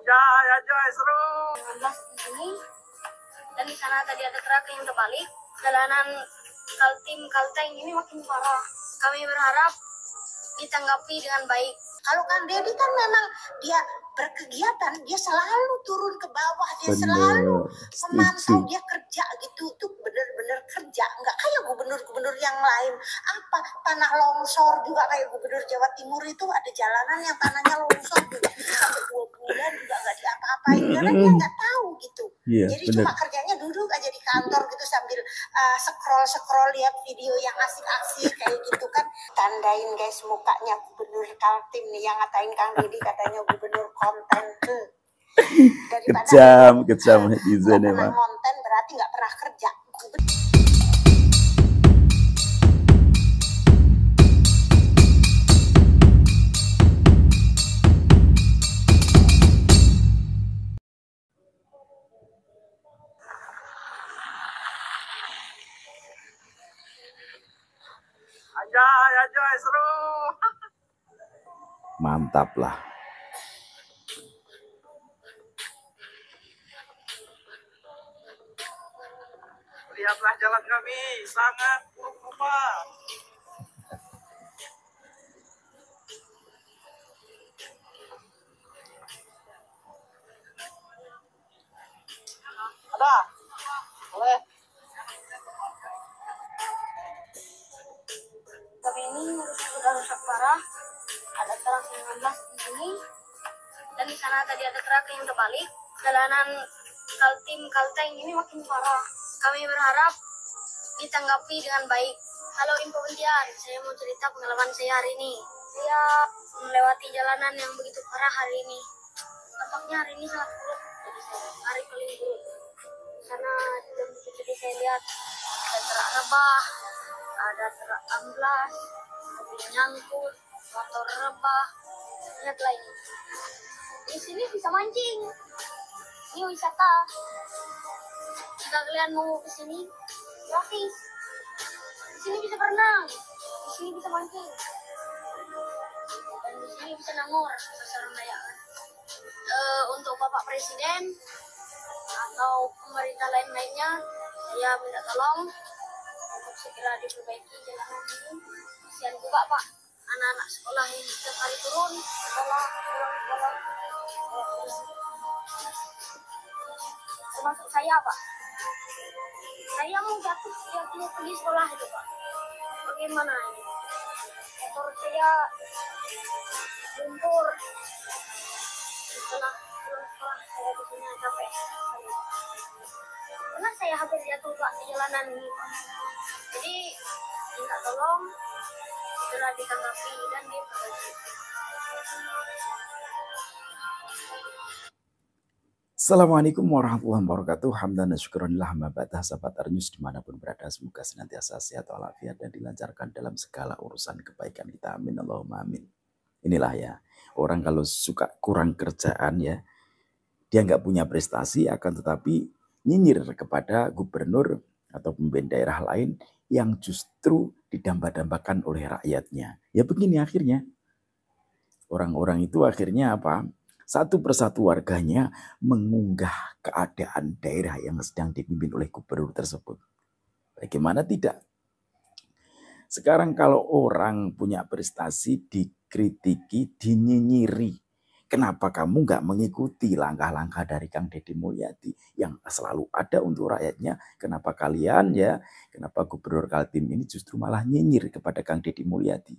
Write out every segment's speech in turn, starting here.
Ya, Joy, seru. 19 di sini, dan di sana tadi ada truk yang terbalik. Jalanan Kalteng ini makin parah. Kami berharap ditanggapi dengan baik. Kalau Kang Deddy kan memang dia berkegiatan, dia selalu turun ke bawah, dia selalu memantau, dia kerja gitu, tuh bener-bener kerja, nggak kayak gubernur-gubernur yang lain. Apa tanah longsor juga kayak gubernur Jawa Timur itu ada jalanan yang tanahnya longsor juga sampai 2 bulan juga nggak diapa-apain karena dia nggak tahu gitu. Jadi cuma kerjanya duduk aja di kantor gitu sambil scroll lihat video yang asik-asik kayak gitu kan. Tandain guys mukanya gubernur Kaltim nih yang ngatain Kang Deddy katanya gubernur konten. Kejam netizen emang. Konten berarti nggak pernah kerja. Ya, Joy, seru. Mantap lah. Lihatlah jalan kami, sangat buruk rupa. Ada? Boleh. Kami ini sudah rusak parah. Ada truk 19 di sini, dan di sana tadi ada truk yang terbalik. Jalanan Kalteng ini makin parah. Kami berharap ditanggapi dengan baik. Halo Info Pontian, saya mau cerita pengalaman saya hari ini. Saya melewati jalanan yang begitu parah hari ini. Tampaknya hari ini sangat buruk bagi saya. Hari paling buruk. Karena jam 7 tadi saya lihat ada truk rebah, ada truk amblas, mobil nyangkut, motor rebah. Lihat lagi. Di sini bisa mancing. Ini wisata. Jika kalian mau ke sini, gratis. Di sini bisa berenang, di sini bisa mancing, dan di sini bisa nangor, sasaran daya. Untuk Bapak Presiden atau pemerintah lain-lainnya, saya minta tolong untuk segera diperbaiki jalanan ini. Kasihan juga Pak, anak-anak sekolah yang setiap hari turun sekolah. Termasuk saya Pak. Saya mau jatuh setiap mau pergi sekolah itu Pak. Bagaimana ini? Motor saya lumpur. Setelah pulang sekolah saya di sini capek. Karena saya hampir jatuh Pak di jalanan ini Pak. Jadi minta tolong segera ditanggapi dan diperbaiki. Assalamualaikum warahmatullahi wabarakatuh. Hamdan dan syukurillah mabadah sahabat Arnews dimanapun berada. Semoga senantiasa sehat walafiat dan dilancarkan dalam segala urusan kebaikan kita. Amin Allahumma amin. Inilah ya, orang kalau suka kurang kerjaan ya, dia nggak punya prestasi akan tetapi nyinyir kepada gubernur atau pemimpin daerah lain yang justru didamba-dambakan oleh rakyatnya. Ya begini akhirnya. Orang-orang itu akhirnya apa? Satu persatu warganya mengunggah keadaan daerah yang sedang dipimpin oleh gubernur tersebut. Bagaimana tidak? Sekarang kalau orang punya prestasi dikritiki, dinyinyiri. Kenapa kamu nggak mengikuti langkah-langkah dari Kang Deddy Mulyadi yang selalu ada untuk rakyatnya? Kenapa kalian ya, kenapa Gubernur Kaltim ini justru malah nyinyir kepada Kang Deddy Mulyadi?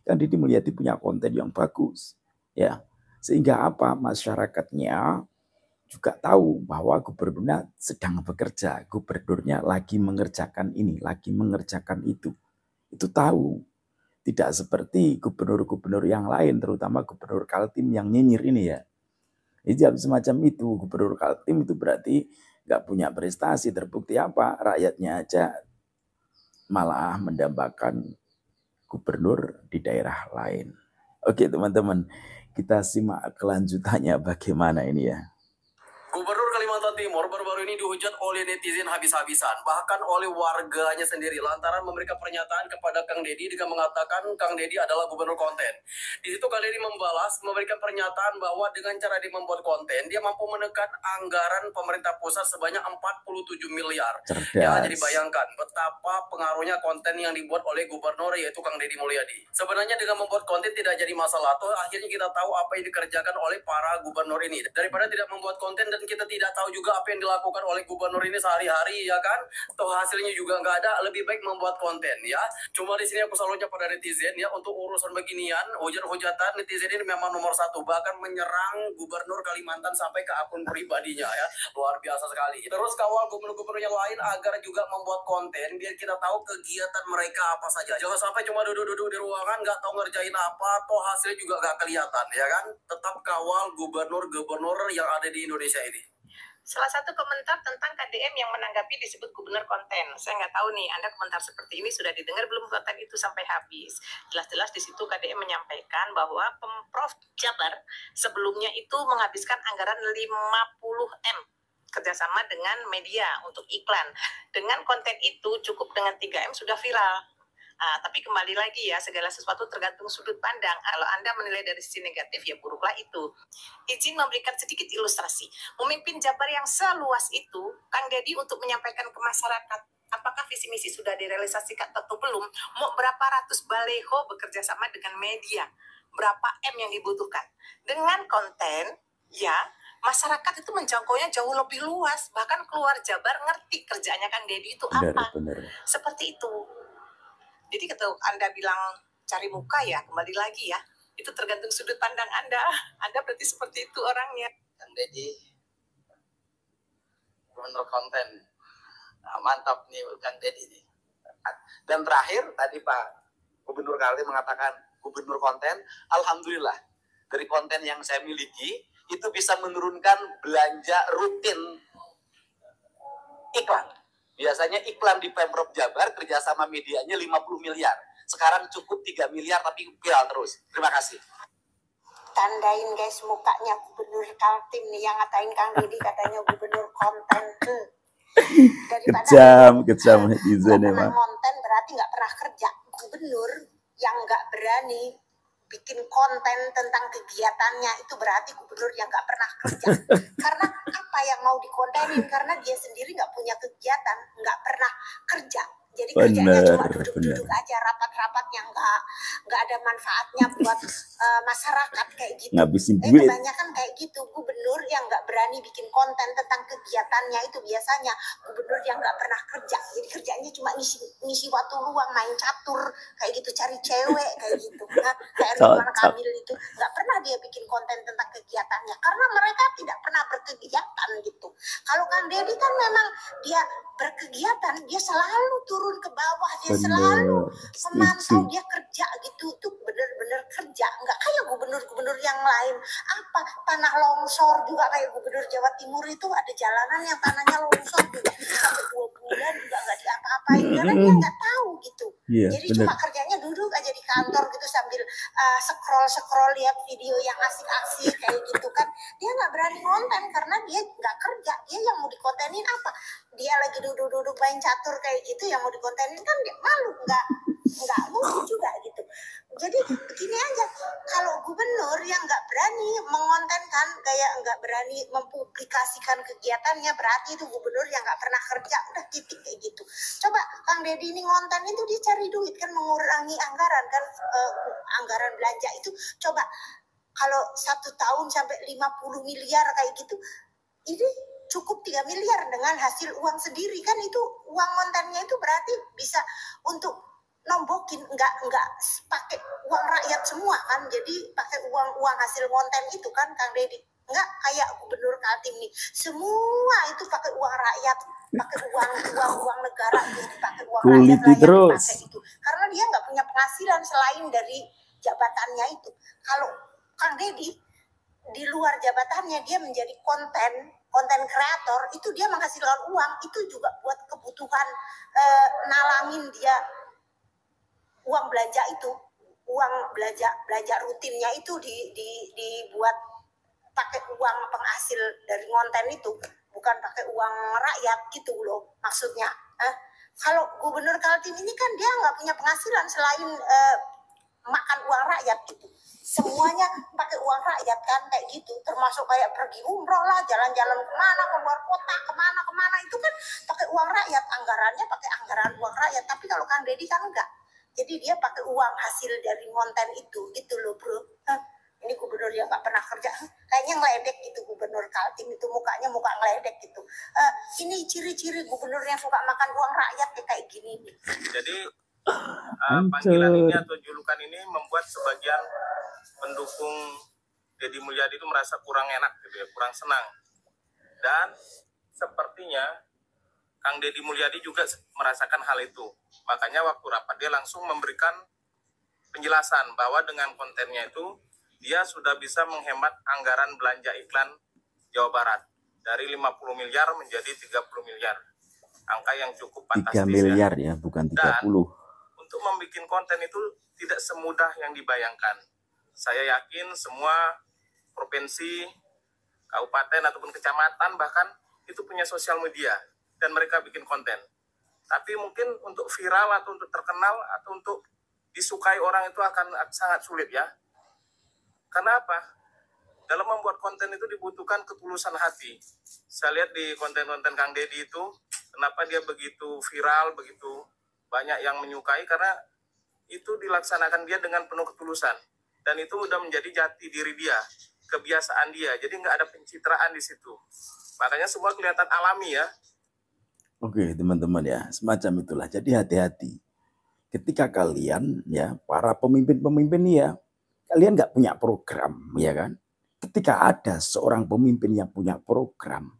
Kang Deddy Mulyadi punya konten yang bagus. Ya. Sehingga apa? Masyarakatnya juga tahu bahwa gubernurnya sedang bekerja. Gubernurnya lagi mengerjakan ini, lagi mengerjakan itu. Itu tahu. Tidak seperti gubernur-gubernur yang lain, terutama gubernur Kaltim yang nyinyir ini ya. Jadi semacam itu, gubernur Kaltim itu berarti nggak punya prestasi. Terbukti apa? Rakyatnya aja malah mendambakan gubernur di daerah lain. Oke teman-teman. Kita simak kelanjutannya bagaimana ini ya. Gubernur Kalimantan Timur baru-baru baru-baru ini dihujat oleh netizen habis-habisan, bahkan oleh warganya sendiri lantaran memberikan pernyataan kepada Kang Deddy dengan mengatakan Kang Deddy adalah gubernur konten. Di situ Kang Deddy membalas memberikan pernyataan bahwa dengan cara dia membuat konten, dia mampu menekan anggaran pemerintah pusat sebanyak 47 miliar. Ya, jadi bayangkan betapa pengaruhnya konten yang dibuat oleh gubernur yaitu Kang Deddy Mulyadi. Sebenarnya dengan membuat konten tidak jadi masalah, toh akhirnya kita tahu apa yang dikerjakan oleh para gubernur ini. Daripada tidak membuat konten dan kita tidak tahu juga apa yang dilakukan oleh gubernur ini sehari-hari, ya kan? Toh hasilnya juga nggak ada, lebih baik membuat konten, ya. Cuma di sini aku selalunya pada netizen, ya, untuk urusan beginian, hujat-hujatan netizen ini memang nomor satu, bahkan menyerang gubernur Kalimantan sampai ke akun pribadinya, ya. Luar biasa sekali. Terus kawal gubernur-gubernur yang lain agar juga membuat konten, biar kita tahu kegiatan mereka apa saja. Jangan sampai cuma duduk-duduk di ruangan, nggak tahu ngerjain apa, toh hasilnya juga nggak kelihatan, ya kan? Tetap kawal gubernur-gubernur yang ada di Indonesia ini. Salah satu komentar tentang KDM yang menanggapi disebut gubernur konten. Saya nggak tahu nih, Anda komentar seperti ini sudah didengar belum konten itu sampai habis. Jelas-jelas di situ KDM menyampaikan bahwa Pemprov Jabar sebelumnya itu menghabiskan anggaran 50 M kerjasama dengan media untuk iklan. Dengan konten itu cukup dengan 3 M sudah viral. Tapi kembali lagi ya, segala sesuatu tergantung sudut pandang. Kalau Anda menilai dari sisi negatif, ya buruklah itu. Izin memberikan sedikit ilustrasi. Memimpin Jabar yang seluas itu, Kang Deddy untuk menyampaikan ke masyarakat, apakah visi misi sudah direalisasikan atau belum, mau berapa ratus baleho bekerja sama dengan media, berapa M yang dibutuhkan. Dengan konten, ya, masyarakat itu menjangkaunya jauh lebih luas. Bahkan keluar Jabar ngerti kerjaannya Kang Deddy itu apa. Benar. Seperti itu. Jadi kalau Anda bilang cari muka, ya kembali lagi ya, itu tergantung sudut pandang Anda. Anda berarti seperti itu orangnya. Kang Deddy, gubernur konten. Nah, mantap nih Kang Deddy nih. Dan terakhir tadi Pak Gubernur Kaltim mengatakan gubernur konten. Alhamdulillah dari konten yang saya miliki itu bisa menurunkan belanja rutin iklan. Biasanya iklan di Pemprov Jabar kerjasama medianya 50 miliar. Sekarang cukup 3 miliar tapi viral terus. Terima kasih. Tandain guys mukanya Gubernur Kaltim nih yang ngatain Kang Deddy katanya gubernur konten. Kejam netizen emang. Konten berarti nggak pernah kerja. Gubernur yang nggak berani bikin konten tentang kegiatannya itu berarti gubernur yang nggak pernah kerja. Karena apa yang mau dikontenin? Karena dia sendiri nggak punya kegiatan, nggak pernah kerja. Jadi kerjanya cuma duduk-duduk aja, rapat-rapat yang nggak ada manfaatnya buat masyarakat kayak gitu. Ngabisin duit. Kebanyakan kayak gitu, gubernur yang nggak berani bikin konten tentang kegiatannya itu biasanya gubernur yang nggak pernah kerja. Jadi kerjanya cuma ngisi waktu luang, main catur kayak gitu, cari cewek kayak gitu. Nah, kayak Ridwan Kamil itu nggak pernah dia bikin konten tentang kegiatannya karena mereka tidak pernah berkegiatan gitu. Kalau Kang Deddy kan memang dia berkegiatan, dia selalu turun ke bawah, dia selalu memantau, dia kerja gitu, tuh bener-bener kerja, nggak kayak gubernur-gubernur yang lain. Apa tanah longsor juga kayak gubernur Jawa Timur itu ada jalanan yang tanahnya longsor juga sampai 2 bulan juga nggak diapa-apain karena dia nggak tahu gitu. Jadi cuma kerjanya duduk aja di kantor gitu sambil scroll lihat video yang asik-asik kayak gitu kan. Dia nggak berani konten karena dia nggak kerja. Dia yang mau dikontenin apa? Dia lagi duduk-duduk main catur kayak gitu, yang mau dikontenin kan dia malu, nggak lucu juga gitu. Jadi begini aja, kalau gubernur yang nggak berani mengontenkan, kayak nggak berani mempublikasikan kegiatannya, berarti itu gubernur yang nggak pernah kerja, udah titik kayak gitu. Coba Kang Deddy ini ngonten itu dia cari duit kan, mengurangi anggaran kan, anggaran belanja itu. Coba kalau 1 tahun sampai 50 miliar kayak gitu, ini cukup 3 miliar dengan hasil uang sendiri kan, itu uang kontennya itu berarti bisa untuk nombokin, nggak pakai uang rakyat semua kan, jadi pakai uang hasil konten itu kan Kang Deddy, nggak kayak gubernur Kaltim nih, semua itu pakai uang rakyat, pakai uang negara, jadi pakai uang rakyat terus itu, karena dia nggak punya penghasilan selain dari jabatannya itu. Kalau Kang Deddy di luar jabatannya dia menjadi konten kreator, itu dia menghasilkan uang, itu juga buat kebutuhan nalangin dia uang belanja itu, uang belanja rutinnya itu dibuat pakai uang penghasil dari konten itu bukan pakai uang rakyat gitu loh maksudnya. Kalau Gubernur Kaltim ini kan dia nggak punya penghasilan selain makan uang rakyat gitu. Semuanya pakai uang rakyat kan kayak gitu, termasuk kayak pergi umroh lah, jalan-jalan kemana, keluar kota, kemana itu kan pakai uang rakyat, anggarannya pakai anggaran uang rakyat. Tapi kalau Kang Deddy kan enggak, jadi dia pakai uang hasil dari konten itu gitu loh bro. Ini gubernur yang nggak pernah kerja, kayaknya ngeledek gitu Gubernur Kaltim itu, mukanya muka ngeledek gitu. Ini ciri-ciri gubernur yang suka makan uang rakyat kayak gini nih. Jadi panggilan ini atau julukan ini membuat sebagian pendukung Deddy Mulyadi itu merasa kurang enak gitu ya, kurang senang. Dan sepertinya Kang Deddy Mulyadi juga merasakan hal itu. Makanya waktu rapat dia langsung memberikan penjelasan bahwa dengan kontennya itu dia sudah bisa menghemat anggaran belanja iklan Jawa Barat dari 50 miliar menjadi 30 miliar. Angka yang cukup fantastis 3 miliar ya, bukan 30. Dan untuk membuat konten itu tidak semudah yang dibayangkan. Saya yakin semua provinsi, kabupaten ataupun kecamatan bahkan itu punya sosial media dan mereka bikin konten. Tapi mungkin untuk viral atau untuk terkenal atau untuk disukai orang itu akan sangat sulit ya. Karena apa? Dalam membuat konten itu dibutuhkan ketulusan hati. Saya lihat di konten-konten Kang Deddy itu, kenapa dia begitu viral, begitu banyak yang menyukai, karena itu dilaksanakan dia dengan penuh ketulusan. Dan itu udah menjadi jati diri dia, kebiasaan dia. Jadi nggak ada pencitraan di situ. Makanya semua kelihatan alami ya. Oke teman-teman ya, semacam itulah. Jadi hati-hati. Ketika kalian ya, para pemimpin-pemimpin ya, kalian nggak punya program ya kan. Ketika ada seorang pemimpin yang punya program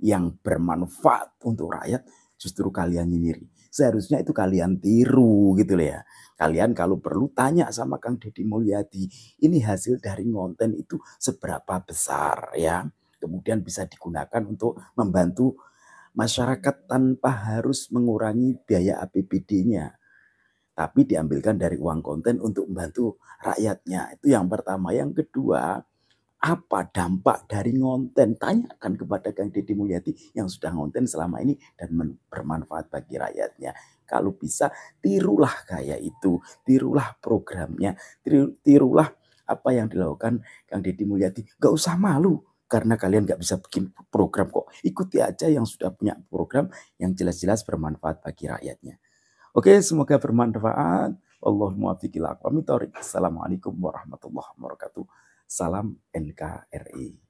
yang bermanfaat untuk rakyat, justru kalian nyiniri. Seharusnya itu kalian tiru gitu loh ya. Kalian kalau perlu tanya sama Kang Deddy Mulyadi, ini hasil dari konten itu seberapa besar ya. Kemudian bisa digunakan untuk membantu masyarakat tanpa harus mengurangi biaya APBD-nya. Tapi diambilkan dari uang konten untuk membantu rakyatnya. Itu yang pertama. Yang kedua, apa dampak dari konten? Tanyakan kepada Kang Deddy Mulyadi yang sudah konten selama ini dan bermanfaat bagi rakyatnya. Kalau bisa, tirulah kayak itu. Tirulah programnya. Tirulah apa yang dilakukan Kang Deddy Mulyadi. Gak usah malu. Karena kalian gak bisa bikin program kok. Ikuti aja yang sudah punya program yang jelas-jelas bermanfaat bagi rakyatnya. Oke, semoga bermanfaat. Allahumma fiqil aqwami thoriq. Assalamualaikum warahmatullahi wabarakatuh. Salam NKRI.